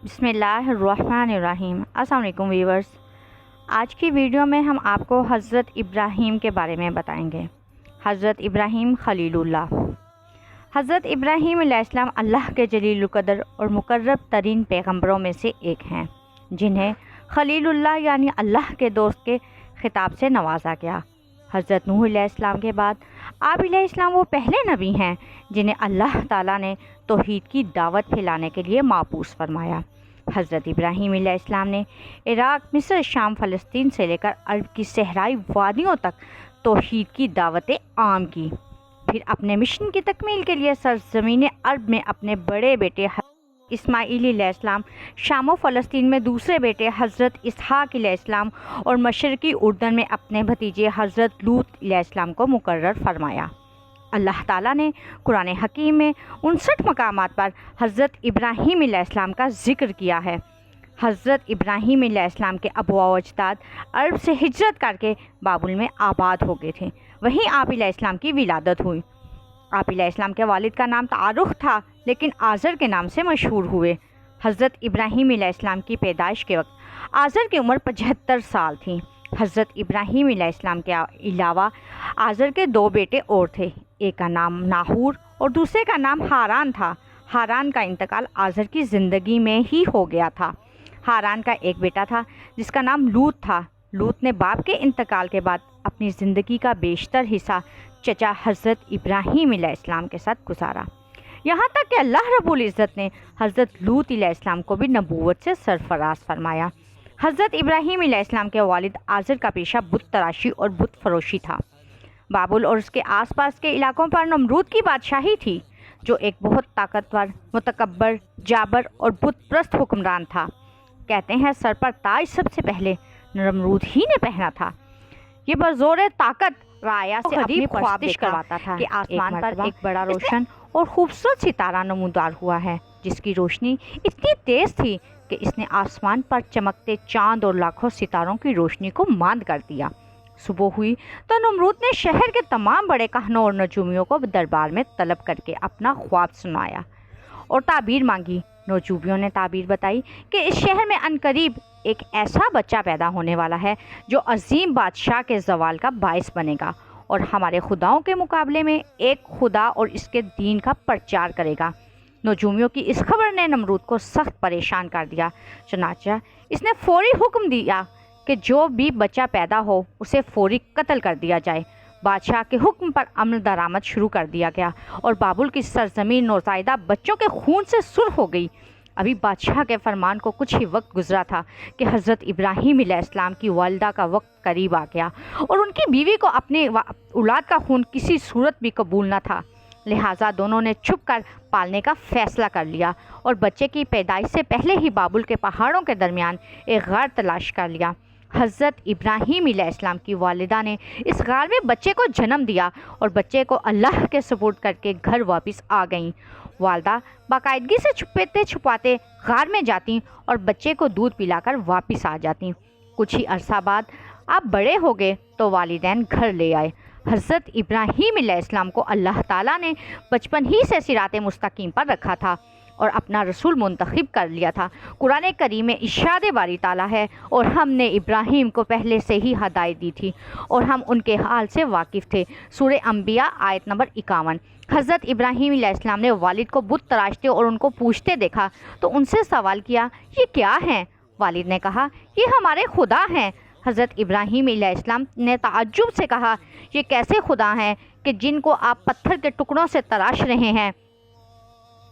بسم اللہ الرحمن الرحیم۔ السلام علیکم ویورز، آج کی ویڈیو میں ہم آپ کو حضرت ابراہیم کے بارے میں بتائیں گے۔ حضرت ابراہیم خلیل اللہ۔ حضرت ابراہیم علیہ السلام اللہ کے جلیل القدر اور مقرب ترین پیغمبروں میں سے ایک ہیں، جنہیں خلیل اللہ یعنی اللہ کے دوست کے خطاب سے نوازا گیا۔ حضرت نوح علیہ السلام کے بعد آپ علیہ السلام وہ پہلے نبی ہیں جنہیں اللہ تعالیٰ نے توحید کی دعوت پھیلانے کے لیے مابعوث فرمایا۔ حضرت ابراہیم علیہ السلام نے عراق، مصر، شام، فلسطین سے لے کر عرب کی صحرائی وادیوں تک توحید کی دعوتیں عام کی۔ پھر اپنے مشن کی تکمیل کے لیے سرزمین عرب میں اپنے بڑے بیٹے اسماعیل علیہ السلام، شام و فلسطین میں دوسرے بیٹے حضرت اسحاق علیہ السلام اور مشرقی اردن میں اپنے بھتیجے حضرت لوط علیہ السلام کو مقرر فرمایا۔ اللہ تعالیٰ نے قرآن حکیم میں 59 مقامات پر حضرت ابراہیم علیہ السلام کا ذکر کیا ہے۔ حضرت ابراہیم علیہ السلام کے ابا و اجداد عرب سے ہجرت کر کے بابل میں آباد ہو گئے تھے، وہیں آپ علیہ السلام کی ولادت ہوئی۔ آپ علیہ السلام کے والد کا نام تعارخ تھا لیکن آزر کے نام سے مشہور ہوئے۔ حضرت ابراہیم علیہ السلام کی پیدائش کے وقت آزر کی عمر 75 سال تھی۔ حضرت ابراہیم علیہ السلام کے علاوہ آزر کے 2 بیٹے اور تھے، ایک کا نام ناہور اور دوسرے کا نام ہاران تھا۔ ہاران کا انتقال آزر کی زندگی میں ہی ہو گیا تھا۔ ہاران کا ایک بیٹا تھا جس کا نام لوط تھا۔ لوط نے باپ کے انتقال کے بعد اپنی زندگی کا بیشتر حصہ چچا حضرت ابراہیم علیہ السلام کے ساتھ گزارا، یہاں تک کہ اللہ رب العزت نے حضرت لوط علیہ السلام کو بھی نبوت سے سرفراز فرمایا۔ حضرت ابراہیم علیہ السلام کے والد آزر کا پیشہ بت تراشی اور بت فروشی تھا۔ بابل اور اس کے آس پاس کے علاقوں پر نمرود کی بادشاہی تھی، جو ایک بہت طاقتور، متکبر، جابر اور بت پرست حکمران تھا۔ کہتے ہیں سر پر تاج سب سے پہلے نمرود ہی نے پہنا تھا۔ یہ بزور طاقت رعایا سے اپنی پرستش کرواتا تھا کہ آسمان پر ایک بڑا روشن اور خوبصورت ستارہ نمودار ہوا ہے، جس کی روشنی اتنی تیز تھی کہ اس نے آسمان پر چمکتے چاند اور لاکھوں ستاروں کی روشنی کو ماند کر دیا۔ صبح ہوئی تو نمرود نے شہر کے تمام بڑے کہنوں اور نجومیوں کو دربار میں طلب کر کے اپنا خواب سنایا اور تعبیر مانگی۔ نجومیوں نے تعبیر بتائی کہ اس شہر میں عنقریب ایک ایسا بچہ پیدا ہونے والا ہے جو عظیم بادشاہ کے زوال کا باعث بنے گا اور ہمارے خداؤں کے مقابلے میں ایک خدا اور اس کے دین کا پرچار کرے گا۔ نجومیوں کی اس خبر نے نمرود کو سخت پریشان کر دیا، چنانچہ اس نے فوری حکم دیا کہ جو بھی بچہ پیدا ہو اسے فوری قتل کر دیا جائے۔ بادشاہ کے حکم پر عمل درآمد شروع کر دیا گیا اور بابل کی سرزمین نوزائیدہ بچوں کے خون سے سرخ ہو گئی۔ ابھی بادشاہ کے فرمان کو کچھ ہی وقت گزرا تھا کہ حضرت ابراہیم علیہ السلام کی والدہ کا وقت قریب آ گیا اور ان کی بیوی کو اپنے اولاد کا خون کسی صورت بھی قبول نہ تھا، لہٰذا دونوں نے چھپ کر پالنے کا فیصلہ کر لیا اور بچے کی پیدائش سے پہلے ہی بابل کے پہاڑوں کے درمیان ایک غار تلاش کر لیا۔ حضرت ابراہیم علیہ السلام کی والدہ نے اس غار میں بچے کو جنم دیا اور بچے کو اللہ کے سپرد کر کے گھر واپس آ گئیں۔ والدہ باقاعدگی سے چھپاتے چھپاتے غار میں جاتی اور بچے کو دودھ پلا کر واپس آ جاتی۔ کچھ ہی عرصہ بعد آپ بڑے ہو گئے تو والدین گھر لے آئے۔ حضرت ابراہیم علیہ السلام کو اللہ تعالیٰ نے بچپن ہی سے صراط مستقیم پر رکھا تھا اور اپنا رسول منتخب کر لیا تھا۔ قرآن کریم میں ارشاد باری تعالیٰ ہے، اور ہم نے ابراہیم کو پہلے سے ہی ہدایت دی تھی اور ہم ان کے حال سے واقف تھے۔ سورہ انبیاء آیت نمبر 51۔ حضرت ابراہیم علیہ السلام نے والد کو بت تراشتے اور ان کو پوچھتے دیکھا تو ان سے سوال کیا، یہ کیا ہیں؟ والد نے کہا، یہ ہمارے خدا ہیں۔ حضرت ابراہیم علیہ السلام نے تعجب سے کہا، یہ کیسے خدا ہیں کہ جن کو آپ پتھر کے ٹکڑوں سے تراش رہے ہیں؟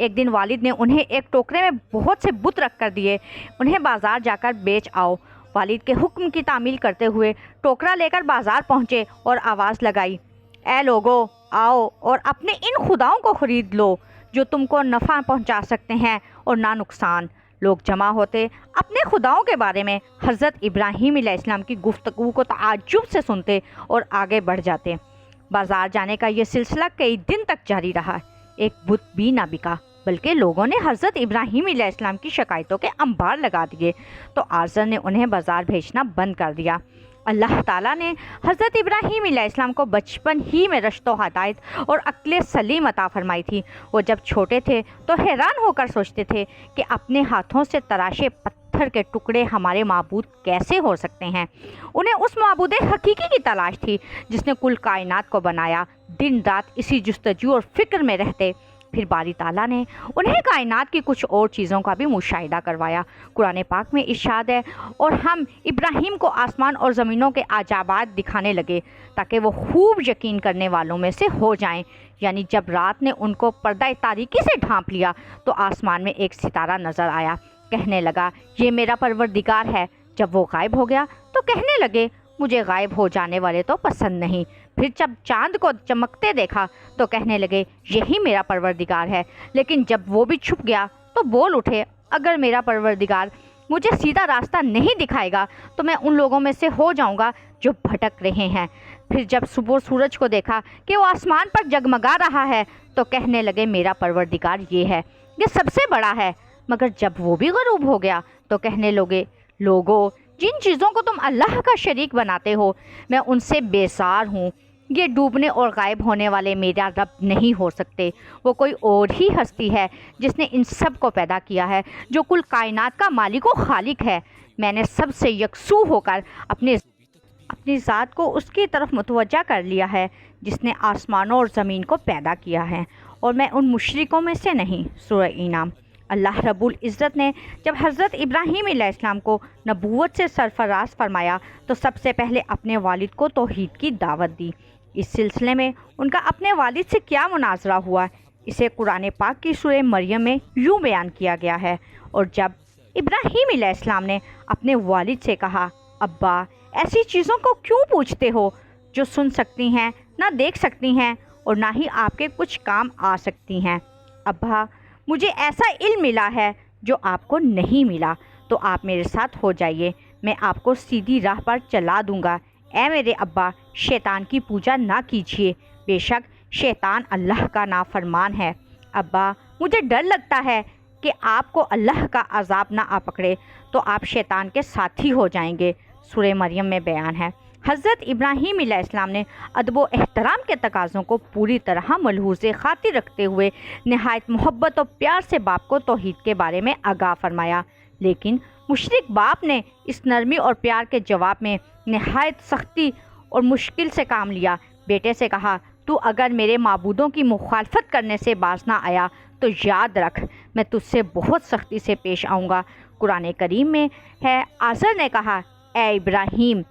ایک دن والد نے انہیں ایک ٹوکرے میں بہت سے بت رکھ کر دیے، انہیں بازار جا کر بیچ آؤ۔ والد کے حکم کی تعمیل کرتے ہوئے ٹوکرا لے کر بازار پہنچے اور آواز لگائی، اے لوگو آؤ اور اپنے ان خداؤں کو خرید لو جو تم کو نفع پہنچا سکتے ہیں اور نہ نقصان۔ لوگ جمع ہوتے، اپنے خداؤں کے بارے میں حضرت ابراہیم علیہ السلام کی گفتگو کو تعجب سے سنتے اور آگے بڑھ جاتے۔ بازار جانے کا یہ سلسلہ کئی دن تک جاری رہا۔ ایک بت بھی نہ بکا، بلکہ لوگوں نے حضرت ابراہیم علیہ السلام کی شکایتوں کے انبار لگا دیے تو آزر نے انہیں بازار بھیجنا بند کر دیا۔ اللہ تعالیٰ نے حضرت ابراہیم علیہ السلام کو بچپن ہی میں رشد و ہدایت اور عقل سلیم عطا فرمائی تھی۔ وہ جب چھوٹے تھے تو حیران ہو کر سوچتے تھے کہ اپنے ہاتھوں سے تراشے پتھر کے ٹکڑے ہمارے معبود کیسے ہو سکتے ہیں۔ انہیں اس معبود حقیقی کی تلاش تھی جس نے کل کائنات کو بنایا۔ دن رات اسی جستجو اور فکر میں رہتے۔ پھر باری تعالیٰ نے انہیں کائنات کی کچھ اور چیزوں کا بھی مشاہدہ کروایا۔ قرآن پاک میں ارشاد ہے، اور ہم ابراہیم کو آسمان اور زمینوں کے عجائبات دکھانے لگے تاکہ وہ خوب یقین کرنے والوں میں سے ہو جائیں۔ یعنی جب رات نے ان کو پردہ تاریکی سے ڈھانپ لیا تو آسمان میں ایک ستارہ نظر آیا۔ کہنے لگا یہ میرا پروردگار ہے۔ جب وہ غائب ہو گیا تو کہنے لگے مجھے غائب ہو جانے والے تو پسند نہیں۔ پھر جب چاند کو چمکتے دیکھا تو کہنے لگے یہی میرا پروردگار ہے۔ لیکن جب وہ بھی چھپ گیا تو بول اٹھے اگر میرا پروردگار مجھے سیدھا راستہ نہیں دکھائے گا تو میں ان لوگوں میں سے ہو جاؤں گا جو بھٹک رہے ہیں۔ پھر جب صبح سورج کو دیکھا کہ وہ آسمان پر جگمگا رہا ہے تو کہنے لگے میرا پروردگار یہ ہے، یہ سب سے بڑا ہے۔ مگر جب وہ بھی غروب ہو گیا تو کہنے لگے لوگو جن چیزوں کو تم اللہ کا شریک بناتے ہو میں ان سے بیزار ہوں۔ یہ ڈوبنے اور غائب ہونے والے میرا رب نہیں ہو سکتے۔ وہ کوئی اور ہی ہستی ہے جس نے ان سب کو پیدا کیا ہے، جو کل کائنات کا مالک و خالق ہے۔ میں نے سب سے یکسو ہو کر اپنی ذات کو اس کی طرف متوجہ کر لیا ہے جس نے آسمانوں اور زمین کو پیدا کیا ہے، اور میں ان مشرکوں میں سے نہیں۔ سورہ انعام۔ اللہ رب العزت نے جب حضرت ابراہیم علیہ السلام کو نبوت سے سرفراز فرمایا تو سب سے پہلے اپنے والد کو توحید کی دعوت دی۔ اس سلسلے میں ان کا اپنے والد سے کیا مناظرہ ہوا، اسے قرآن پاک کی سورہ مریم میں یوں بیان کیا گیا ہے، اور جب ابراہیم علیہ السلام نے اپنے والد سے کہا ابا ایسی چیزوں کو کیوں پوچھتے ہو جو سن سکتی ہیں نہ دیکھ سکتی ہیں اور نہ ہی آپ کے کچھ کام آ سکتی ہیں۔ ابا مجھے ایسا علم ملا ہے جو آپ کو نہیں ملا، تو آپ میرے ساتھ ہو جائیے، میں آپ کو سیدھی راہ پر چلا دوں گا۔ اے میرے ابا شیطان کی پوجا نہ کیجیے، بے شک شیطان اللہ کا نافرمان ہے۔ ابا مجھے ڈر لگتا ہے کہ آپ کو اللہ کا عذاب نہ آ پکڑے تو آپ شیطان کے ساتھی ہو جائیں گے۔ سورہ مریم میں بیان ہے حضرت ابراہیم علیہ السلام نے ادب و احترام کے تقاضوں کو پوری طرح ملحوظ خاطر رکھتے ہوئے نہایت محبت و پیار سے باپ کو توحید کے بارے میں آگاہ فرمایا، لیکن مشرک باپ نے اس نرمی اور پیار کے جواب میں نہایت سختی اور مشکل سے کام لیا۔ بیٹے سے کہا تو اگر میرے معبودوں کی مخالفت کرنے سے باز نہ آیا تو یاد رکھ میں تجھ سے بہت سختی سے پیش آؤں گا۔ قرآن کریم میں ہے آزر نے کہا اے ابراہیم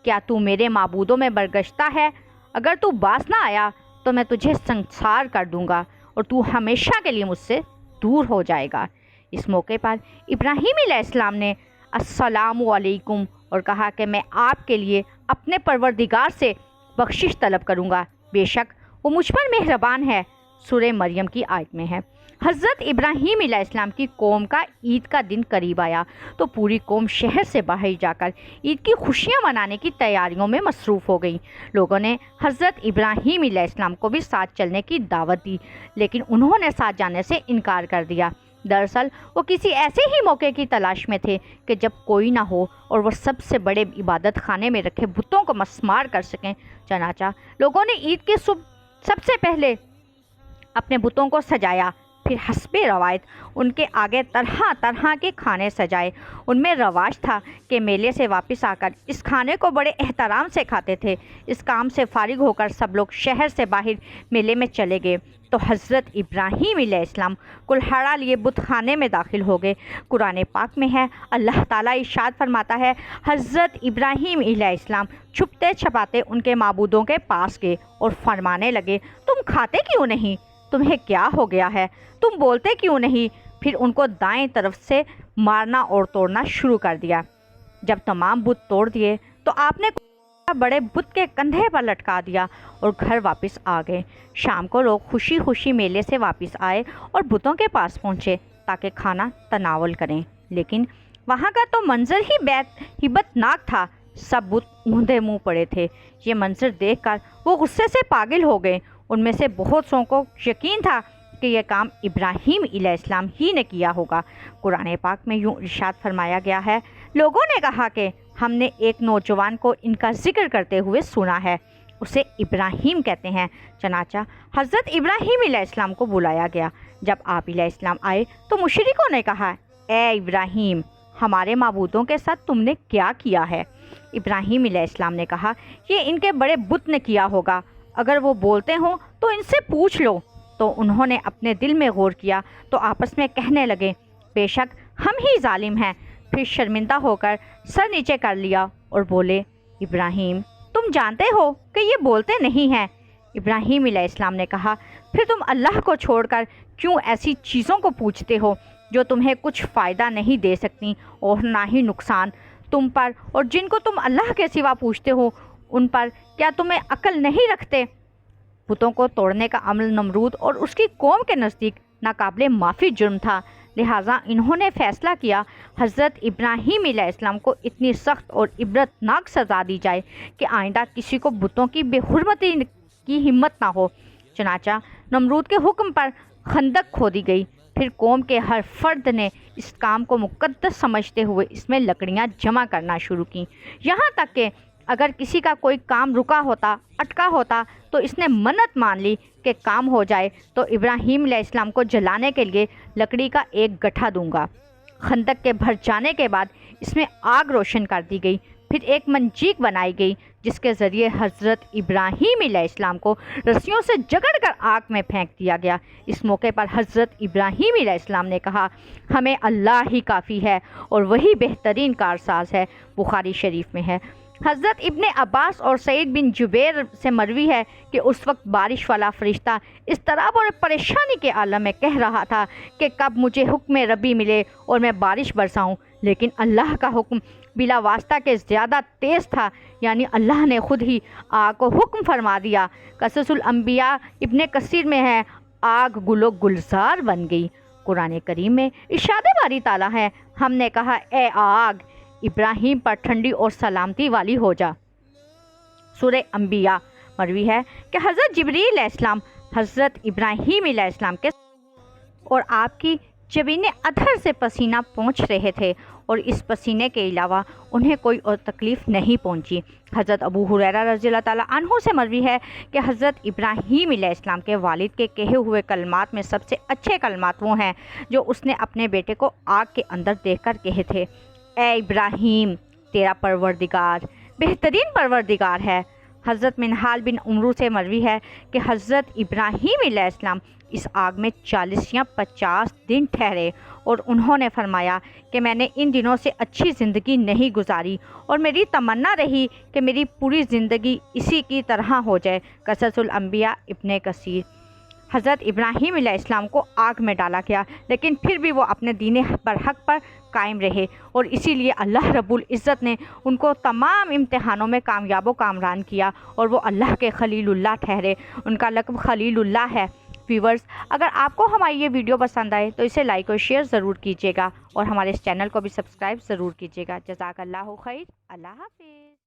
کیا تو میرے معبودوں میں برگشتہ ہے؟ اگر تو باز نہ آیا تو میں تجھے سنسار کر دوں گا اور تو ہمیشہ کے لیے مجھ سے دور ہو جائے گا۔ اس موقع پر ابراہیم علیہ السلام نے السلام علیکم اور کہا کہ میں آپ کے لیے اپنے پروردگار سے بخشش طلب کروں گا، بے شک وہ مجھ پر مہربان ہے۔ سورہ مریم کی آیت میں ہے حضرت ابراہیم علیہ السلام کی قوم کا عید کا دن قریب آیا تو پوری قوم شہر سے باہر جا کر عید کی خوشیاں منانے کی تیاریوں میں مصروف ہو گئی۔ لوگوں نے حضرت ابراہیم علیہ السلام کو بھی ساتھ چلنے کی دعوت دی، لیکن انہوں نے ساتھ جانے سے انکار کر دیا۔ دراصل وہ کسی ایسے ہی موقع کی تلاش میں تھے کہ جب کوئی نہ ہو اور وہ سب سے بڑے عبادت خانے میں رکھے بتوں کو مسمار کر سکیں۔ چنانچہ لوگوں نے عید کے صبح سب سے پہلے اپنے بتوں کو سجایا، پھر حسب روایت ان کے آگے طرح طرح کے کھانے سجائے۔ ان میں رواج تھا کہ میلے سے واپس آ کر اس کھانے کو بڑے احترام سے کھاتے تھے۔ اس کام سے فارغ ہو کر سب لوگ شہر سے باہر میلے میں چلے گئے تو حضرت ابراہیم علیہ السلام کلہاڑا لیے بت خانے میں داخل ہو گئے۔ قرآن پاک میں ہے اللہ تعالیٰ ارشاد فرماتا ہے حضرت ابراہیم علیہ السلام چھپتے چھپاتے ان کے معبودوں کے پاس گئے اور فرمانے لگے تم کھاتے کیوں نہیں؟ تمہیں کیا ہو گیا ہے؟ تم بولتے کیوں نہیں؟ پھر ان کو دائیں طرف سے مارنا اور توڑنا شروع کر دیا۔ جب تمام بت توڑ دیے تو آپ نے بڑے بت کے کندھے پر لٹکا دیا اور گھر واپس آ گئے۔ شام کو لوگ خوشی خوشی میلے سے واپس آئے اور بتوں کے پاس پہنچے تاکہ کھانا تناول کریں، لیکن وہاں کا تو منظر ہی ہیبت ناک تھا۔ سب بت اوندے منہ پڑے تھے۔ یہ منظر دیکھ کر وہ غصے سے پاگل ہو گئے۔ ان میں سے بہت سو کو یقین تھا کہ یہ کام ابراہیم علیہ السلام ہی نے کیا ہوگا۔ قرآن پاک میں یوں ارشاد فرمایا گیا ہے لوگوں نے کہا کہ ہم نے ایک نوجوان کو ان کا ذکر کرتے ہوئے سنا ہے، اسے ابراہیم کہتے ہیں۔ چنانچہ حضرت ابراہیم علیہ السلام کو بلایا گیا۔ جب آپ علیہ السلام آئے تو مشرکوں نے کہا، اے ابراہیم، ہمارے معبودوں کے ساتھ تم نے کیا کیا ہے؟ ابراہیم علیہ السلام نے کہا، یہ ان کے بڑے بت نے کیا ہوگا، اگر وہ بولتے ہوں تو ان سے پوچھ لو۔ تو انہوں نے اپنے دل میں غور کیا تو آپس میں کہنے لگے، بے شک ہم ہی ظالم ہیں۔ پھر شرمندہ ہو کر سر نیچے کر لیا اور بولے، ابراہیم، تم جانتے ہو کہ یہ بولتے نہیں ہیں۔ ابراہیم علیہ السلام نے کہا، پھر تم اللہ کو چھوڑ کر کیوں ایسی چیزوں کو پوچھتے ہو جو تمہیں کچھ فائدہ نہیں دے سکتی اور نہ ہی نقصان تم پر، اور جن کو تم اللہ کے سوا پوچھتے ہو ان پر کیا تمہیں عقل نہیں رکھتے؟ بتوں کو توڑنے کا عمل نمرود اور اس کی قوم کے نزدیک ناقابل معافی جرم تھا، لہٰذا انہوں نے فیصلہ کیا حضرت ابراہیم علیہ السلام کو اتنی سخت اور عبرتناک سزا دی جائے کہ آئندہ کسی کو بتوں کی بے حرمتی کی ہمت نہ ہو۔ چنانچہ نمرود کے حکم پر خندق کھودی گئی۔ پھر قوم کے ہر فرد نے اس کام کو مقدس سمجھتے ہوئے اس میں لکڑیاں جمع کرنا شروع کیں، یہاں تک کہ اگر کسی کا کوئی کام رکا ہوتا، اٹکا ہوتا، تو اس نے منت مان لی کہ کام ہو جائے تو ابراہیم علیہ السلام کو جلانے کے لیے لکڑی کا ایک گٹھا دوں گا۔ خندق کے بھر جانے کے بعد اس میں آگ روشن کر دی گئی۔ پھر ایک منجیک بنائی گئی جس کے ذریعے حضرت ابراہیم علیہ السلام کو رسیوں سے جکڑ کر آگ میں پھینک دیا گیا۔ اس موقع پر حضرت ابراہیم علیہ السلام نے کہا، ہمیں اللہ ہی کافی ہے اور وہی بہترین کارساز ہے۔ بخاری شریف میں ہے۔ حضرت ابن عباس اور سعید بن جبیر سے مروی ہے کہ اس وقت بارش والا فرشتہ اضطراب اور پریشانی کے عالم میں کہہ رہا تھا کہ کب مجھے حکم ربی ملے اور میں بارش برساؤں، لیکن اللہ کا حکم بلا واسطہ کے زیادہ تیز تھا، یعنی اللہ نے خود ہی آگ کو حکم فرما دیا۔ قصص الانبیاء ابن کثیر میں ہے، آگ گل و گلزار بن گئی۔ قرآن کریم میں ارشاد باری تعالیٰ ہے، ہم نے کہا، اے آگ، ابراہیم پر ٹھنڈی اور سلامتی والی ہو جا۔ سورہ انبیاء مروی ہے کہ حضرت جبریل علیہ السلام حضرت ابراہیم علیہ السلام کے اور آپ کی جبین ادھر سے پسینہ پہنچ رہے تھے، اور اس پسینے کے علاوہ انہیں کوئی اور تکلیف نہیں پہنچی۔ حضرت ابو ہریرہ رضی اللہ تعالیٰ عنہ سے مروی ہے کہ حضرت ابراہیم علیہ السلام کے والد کے کہے ہوئے کلمات میں سب سے اچھے کلمات وہ ہیں جو اس نے اپنے بیٹے کو آگ کے اندر دیکھ کر کہے تھے، اے ابراہیم، تیرا پروردگار بہترین پروردگار ہے۔ حضرت منہال بن عمرو سے مروی ہے کہ حضرت ابراہیم علیہ السلام اس آگ میں 40 یا 50 دن ٹھہرے، اور انہوں نے فرمایا کہ میں نے ان دنوں سے اچھی زندگی نہیں گزاری، اور میری تمنا رہی کہ میری پوری زندگی اسی کی طرح ہو جائے۔ قصص الانبیاء ابن کثیر۔ حضرت ابراہیم علیہ السلام کو آگ میں ڈالا گیا، لیکن پھر بھی وہ اپنے دین برحق پر قائم رہے، اور اسی لیے اللہ رب العزت نے ان کو تمام امتحانوں میں کامیاب و کامران کیا، اور وہ اللہ کے خلیل اللہ ٹھہرے۔ ان کا لقب خلیل اللہ ہے۔ ویورز، اگر آپ کو ہماری یہ ویڈیو پسند آئے تو اسے لائک اور شیئر ضرور کیجیے گا، اور ہمارے اس چینل کو بھی سبسکرائب ضرور کیجیے گا۔ جزاک اللہ خیر۔ اللہ حافظ۔